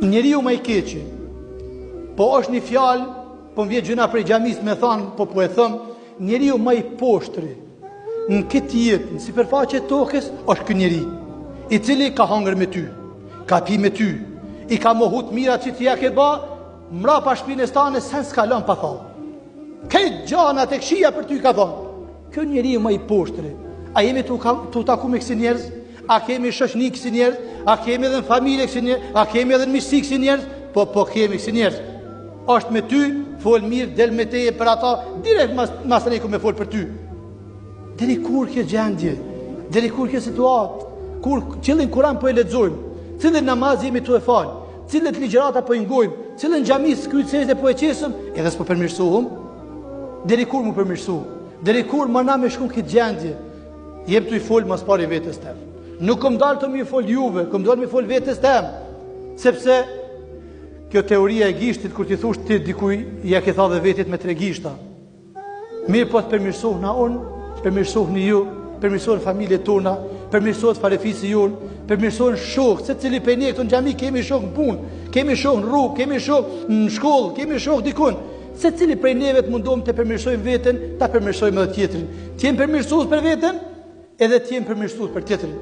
Njeriu më i keqi, po është një fjalë, po më vjen gjëna prej xhamisë me thënë, po e them, njeriu më i poshtri në këtë jetë, në sipërfaqe të tokës, është ky njeri, i cili ka hangër me ty, ka pi me ty, i ka mohut mirat që ti ja ke bë, mrapa shpinës tane sen s'ka lënë pa thonë. Këtë gjanat e këshia për ty ka thonë. Kjo njeri më i poshtri. A jemi të taku me kësi njerëz? A kemi shoqni kësi njerëz? A kemi edhe në familje kësi njerëz? A kemi edhe në miqësi kësi njerëz? Po kemi kësi njerëz. Është me ty, fol mirë, del me teje për ata, direkt mas të nejku me fol për ty. Deri kur kjo gjendje? Deri kur kjo situatë? Kur qëllin Kur'an po e lexojmë? Cilën namaz jemi tu e falë? Cilët ligjërata po i ngojmë? Cilën xhami skrytëse po e qesëm? Edhe s'po përmirësohëm? Deri kur mu përmirësohëm? Deri kur më na me shkon këtë gjendje? Jep të i folë mas pari vetës tem. Nuk këm dalë të mi folë juve, këm dalë mi folë vetës tem. Sepse kjo teoria e gishtit, kur ti thush ti dikuj, ja ke tha dhe vetit me 3 gishta. Mirë po të përmirësohë na unë, përmirësohë një ju, përmirësohë në familje tona, përmirësohë farefisi jonë, përmirësohë në shokë, se cili për ne këtu në gjami kemi shokë në punë, kemi shokë në rrugë, kemi shokë në shkollë, kemi shokë dikun. Se cili prej neve të mundohem të përmirësojmë veten, ta përmirësojmë edhe tjetrin. Të jem përmirësues për veten, edhe të jem përmirësues për tjetrin.